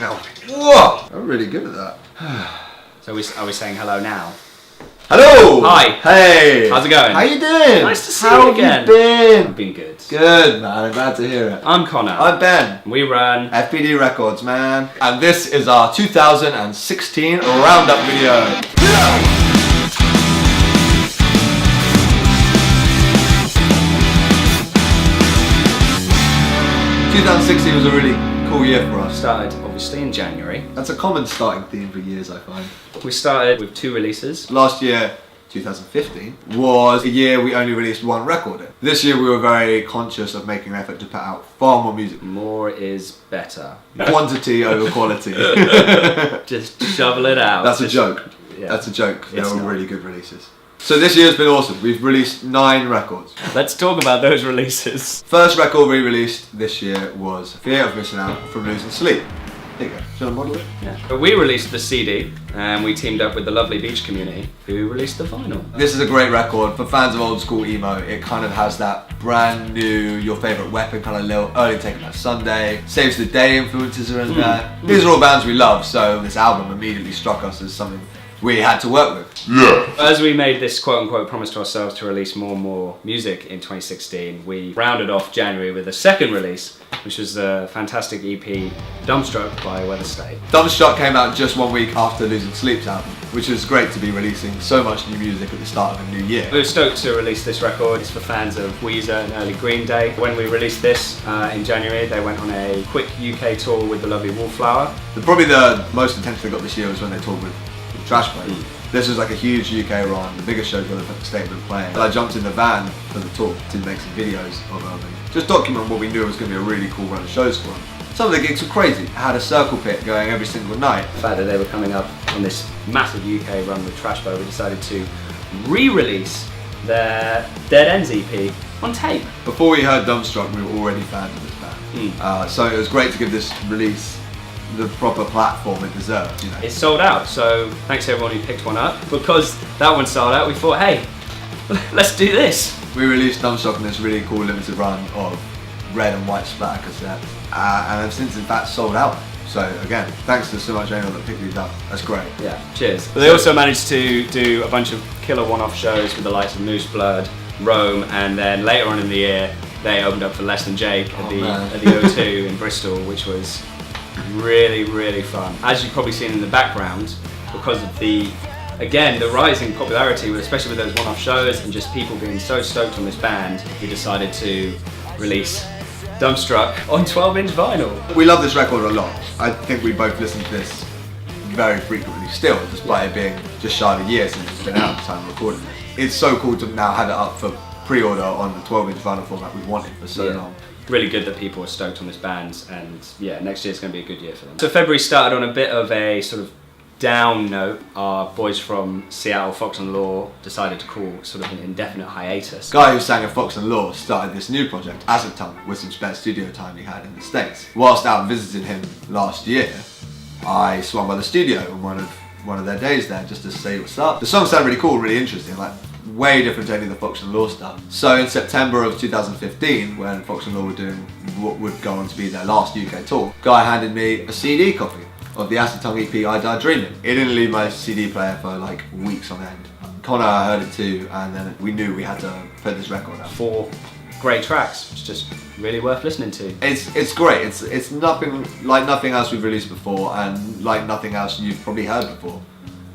Ow. Whoa! I'm really good at that. So are we saying hello now? Hello! Hi! Hey! How's it going? How you doing? Nice to see How you again. Have you been? I've been good. Good, man. I'm glad to hear it. I'm Connor. I'm Ben. We run FBD Records, man. And this is our 2016 Roundup video. 2016 was a really cool year for us. Started obviously in January. That's a common starting theme for years, I find. We started with 2 releases. Last year, 2015, was a year we only released 1 record in. This year we were very conscious of making an effort to put out far more music. More is better. Quantity over quality. Just shovel it out. That's a joke. Yeah. That's a joke. They It's were not. really good releases. So this year's been awesome. We've released 9 records. Let's talk about those releases. First record we released this year was Fear of Missing Out from Losing Sleep. There you go. Should I model it? Yeah. But we released the CD and we teamed up with the lovely Beach Community who released the vinyl. This is a great record for fans of old school emo. It kind of has that brand new, your favourite weapon kind of little early Take That Sunday, Saves the Day influences are in there. These are all bands we love, so this album immediately struck us as something we had to work with. Yeah. As we made this quote-unquote promise to ourselves to release more and more music in 2016, we rounded off January with a second release, which was the fantastic EP Dumbstruck by Weather State. Dumbstruck came out just 1 week after Losing Sleep's album, which is great to be releasing so much new music at the start of a new year. We were stoked to release this record. It's for fans of Weezer and early Green Day. When we released this in January, they went on a quick UK tour with the lovely Wallflower. Probably the most attention they got this year was when they toured with Trash Play. This was like a huge UK run, the biggest shows Weather State been playing. I jumped in the van for the tour to make some videos of them and just document what we knew was going to be a really cool run of shows for them. Some of the gigs were crazy. I had a circle pit going every single night. The fact that they were coming up on this massive UK run with Trash Bow, we decided to re-release their Dead Ends EP on tape. Before we heard Dumbstruck, we were already fans of this band. So it was great to give this release the proper platform it deserved. You know. It's sold out, so thanks to everyone who picked one up. Because that one sold out, we thought, hey, let's do this. We released Dumbstruck in this really cool limited run of red and white splatter cassettes, and have since in fact sold out. So again, thanks to so much anyone that picked these up. That's great. Yeah, cheers. But they also managed to do a bunch of killer one-off shows with the likes of Moose Blood, Rome, and then later on in the year, they opened up for Less Than Jake at the O2 in Bristol, which was really, really fun. As you've probably seen in the background, because of the rising popularity, especially with those one-off shows and just people being so stoked on this band, we decided to release Dumbstruck on 12-inch vinyl. We love this record a lot. I think we both listen to this very frequently still, despite it being just shy of a year since it's been out at the time of recording it. It's so cool to now have it up for pre-order on the 12-inch vinyl format we've wanted for so long. Really good that people are stoked on this band, and yeah, next year's going to be a good year for them. So February started on a bit of a sort of down note. Our boys from Seattle, Fox and Law, decided to call sort of an indefinite hiatus. The guy who sang in Fox and Law started this new project, Acid Tongue, with some spare studio time he had in the States. Whilst out visiting him last year, I swung by the studio on one of their days there just to say what's up. The song sounded really cool, really interesting, like way different to any of the Fox and Law stuff. So in September of 2015, when Fox and Law were doing what would go on to be their last UK tour, Guy handed me a CD copy of the Acid Tongue EP, I Died Dreaming. It didn't leave my CD player for like weeks on end. Connor heard it too, and then we knew we had to put this record out. 4 great tracks, it's just really worth listening to. It's great. It's nothing like nothing else we've released before, and like nothing else you've probably heard before.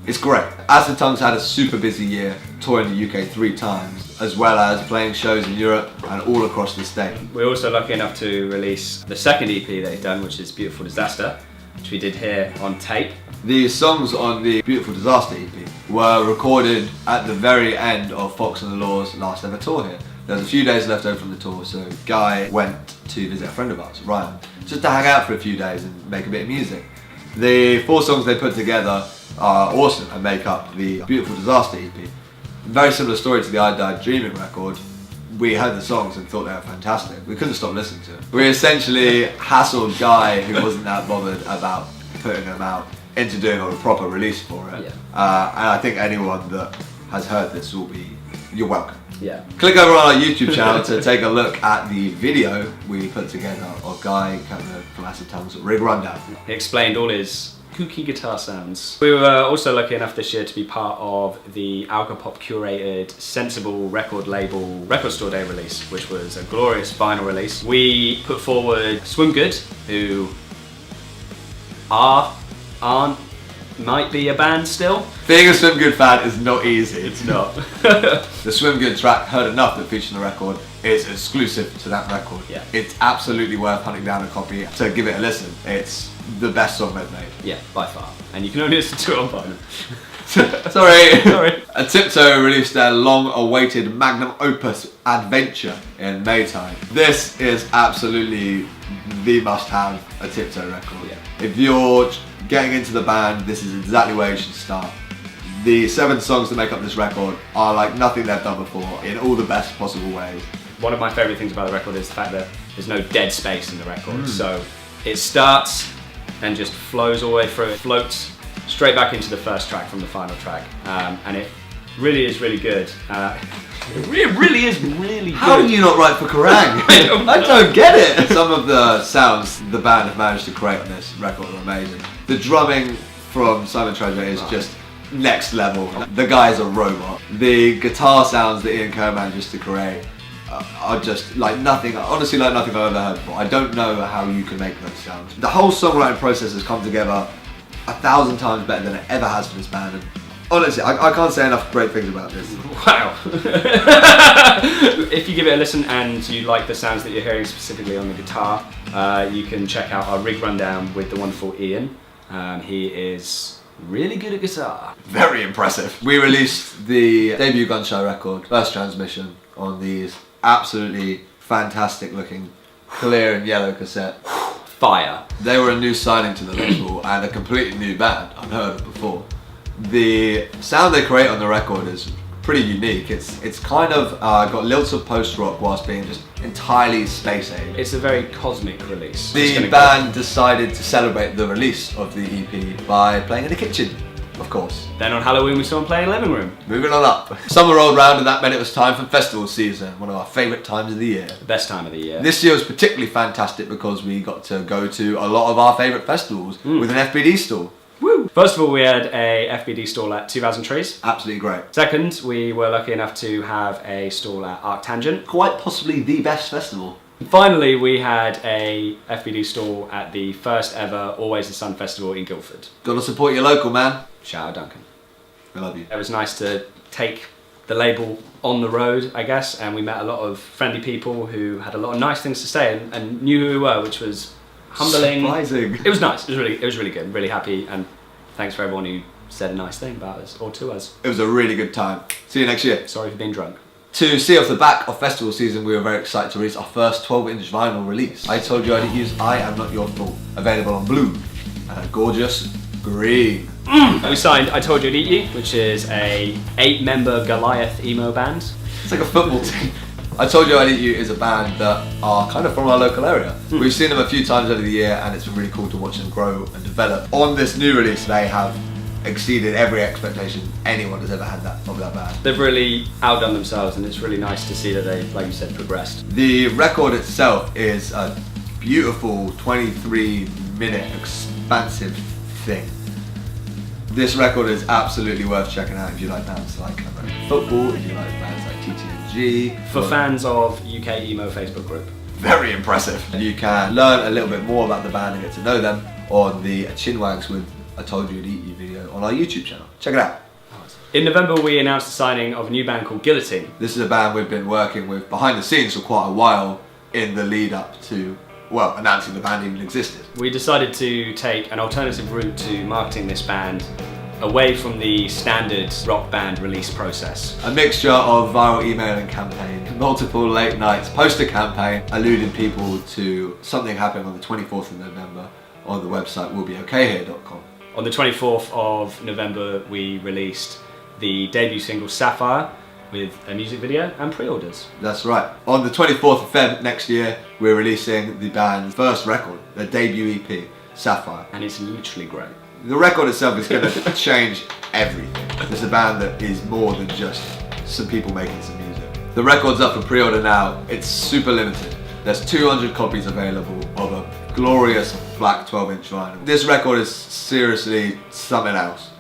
It's great. Acid Tongue's had a super busy year, touring the UK 3 times, as well as playing shows in Europe and all across the state. We're also lucky enough to release the second EP they've done, which is Beautiful Disaster, which we did here on tape. The songs on the Beautiful Disaster EP were recorded at the very end of Fox and the Law's last ever tour here. There was a few days left over from the tour, so Guy went to visit a friend of ours, Ryan, just to hang out for a few days and make a bit of music. The 4 songs they put together are awesome and make up the Beautiful Disaster EP. Very similar story to the I Died Dreaming record. We heard the songs and thought they were fantastic. We couldn't stop listening to it. We essentially hassled Guy, who wasn't that bothered about putting them out, into doing a proper release for it. And I think anyone that has heard this will be, you're welcome. Yeah. Click over on our YouTube channel to take a look at the video we put together of Guy coming from Acid Tongue's Rig Rundown. He explained all his kooky guitar sounds. We were also lucky enough this year to be part of the Alcopop curated Sensible record label Record Store Day release, which was a glorious vinyl release. We put forward Swim Good, who might be a band still. Being a Swim Good fan is not easy. It's not. The Swim Good track, Heard Enough, that featured on the record is exclusive to that record. Yeah. It's absolutely worth hunting down a copy to give it a listen. It's the best song they've made. Yeah, by far. And you can only listen to it on vinyl. Sorry. A Tiptoe released their long-awaited magnum opus Adventure in May time. This is absolutely the must-have a Tiptoe record. Yeah. If you're getting into the band, this is exactly where you should start. The 7 songs that make up this record are like nothing they've done before in all the best possible ways. One of my favourite things about the record is the fact that there's no dead space in the record. So it starts and just flows all the way through. It floats straight back into the first track from the final track. And it really is really good. It really is really good. How do you not write for Kerrang? I don't get it. Some of the sounds the band have managed to create on this record are amazing. The drumming from Simon Treasure is just next level. The guy is a robot. The guitar sounds that Ian Kerr managed to create are just like nothing, honestly like nothing I've ever heard before. I don't know how you can make those sounds. The whole songwriting process has come together 1,000 times better than it ever has for this band. And honestly, I can't say enough great things about this. Wow. If you give it a listen and you like the sounds that you're hearing specifically on the guitar, you can check out our Rig Rundown with the wonderful Ian. He is really good at guitar. Very impressive. We released the debut Gunshot record, First Transmission, on these absolutely fantastic looking clear and yellow cassette. Fire. They were a new signing to the label and a completely new band, unheard of before. The sound they create on the record is pretty unique. It's kind of got lilts of post-rock whilst being just entirely space-age. It's a very cosmic release. The band decided to celebrate the release of the EP by playing in the kitchen, of course. Then on Halloween we saw them play in the living room. Moving on up. Summer rolled round and that meant it was time for festival season, one of our favourite times of the year. The best time of the year. This year was particularly fantastic because we got to go to a lot of our favourite festivals with an FBD stall. Woo! First of all, we had a FBD stall at 2000 Trees. Absolutely great. Second, we were lucky enough to have a stall at Arctangent. Quite possibly the best festival. And finally, we had a FBD stall at the first ever Always the Sun Festival in Guildford. Gotta support your local, man. Shout out Duncan. I love you. It was nice to take the label on the road, I guess, and we met a lot of friendly people who had a lot of nice things to say and knew who we were, which was humbling. Surprising. It was nice. It was really good. Really happy, and thanks for everyone who said a nice thing about us or to us. It was a really good time. See you next year. Sorry for being drunk. To see off the back of festival season, we were very excited to release our first 12-inch vinyl release. I Told You I Didn't Use I Am Not Your Fault, available on blue and a gorgeous green. We signed I Told You I'd Eat You, which is a 8-member Goliath emo band. It's like a football team. I Told You I'd Eat You is a band that are kind of from our local area. We've seen them a few times over the year and it's been really cool to watch them grow and develop. On this new release, they have exceeded every expectation anyone has ever had of that band. They've really outdone themselves and it's really nice to see that they've, like you said, progressed. The record itself is a beautiful 23-minute expansive thing. This record is absolutely worth checking out if you like bands like American football, if you like bands like TTNG. For fans of UK emo Facebook group. Very impressive. And you can learn a little bit more about the band and get to know them on the Chinwags with I Told You I'd Eat You video on our YouTube channel. Check it out. In November we announced the signing of a new band called Guillotine. This is a band we've been working with behind the scenes for quite a while in the lead up to, well, announcing the band even existed. We decided to take an alternative route to marketing this band away from the standard rock band release process. A mixture of viral emailing campaign, multiple late nights, poster campaign, alluding people to something happening on the 24th of November on the website willbeokayhere.com. On the 24th of November we released the debut single Sapphire with a music video and pre-orders. That's right. On the 24th of Feb next year we're releasing the band's first record, their debut EP, Sapphire. And it's literally great. The record itself is going to change everything. It's a band that is more than just some people making some music. The record's up for pre-order now. It's super limited. There's 200 copies available of a glorious black 12-inch vinyl. This record is seriously something else.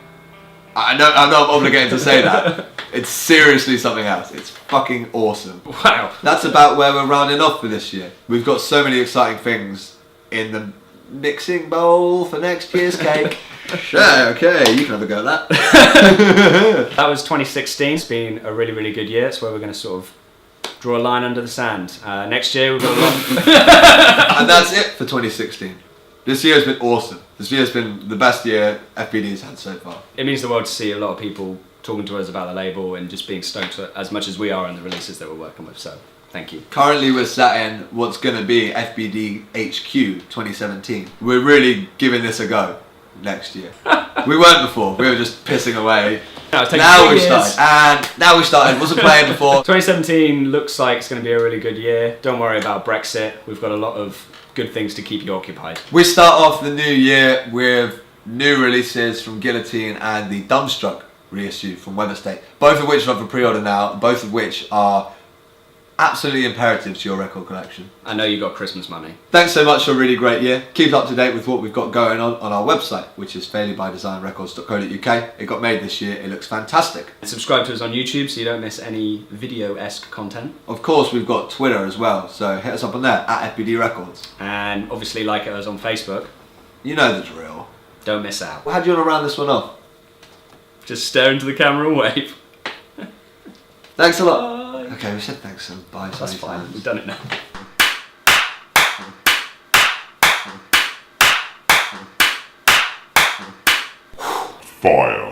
I know I'm not obligated to say that. It's seriously something else. It's fucking awesome. Wow. That's about where we're rounding off for this year. We've got so many exciting things in the mixing bowl for next year's cake. Yeah, okay, you can have a go at that. That was 2016. It's been a really, really good year. It's where we're going to sort of draw a line under the sand. Next year we've got a lot. And that's it for 2016. This year's been awesome. This year's been the best year FBD's had so far. It means the world to see a lot of people talking to us about the label and just being stoked as much as we are on the releases that we're working with. So, thank you. Currently we're sat in what's going to be FBD HQ 2017. We're really giving this a go next year. We weren't before. We were just pissing away. Now we started. And now we started. Wasn't playing before. 2017 looks like it's going to be a really good year. Don't worry about Brexit. We've got a lot of good things to keep you occupied. We start off the new year with new releases from Guillotine and the Dumbstruck reissue from Weather State. Both of which are up for pre-order now. Both of which are absolutely imperative to your record collection. I know you got Christmas money. Thanks so much for a really great year. Keep up to date with what we've got going on our website, which is failurebydesignrecords.co.uk. It got made this year. It looks fantastic. And subscribe to us on YouTube so you don't miss any video-esque content. Of course, we've got Twitter as well, so hit us up on there, at FBD Records. And obviously like us on Facebook. You know the drill. Don't miss out. How do you want to round this one off? Just stare into the camera and wave. Thanks a lot. Bye. Okay, we said thanks and bye. That's fine. We've done it now. Fire.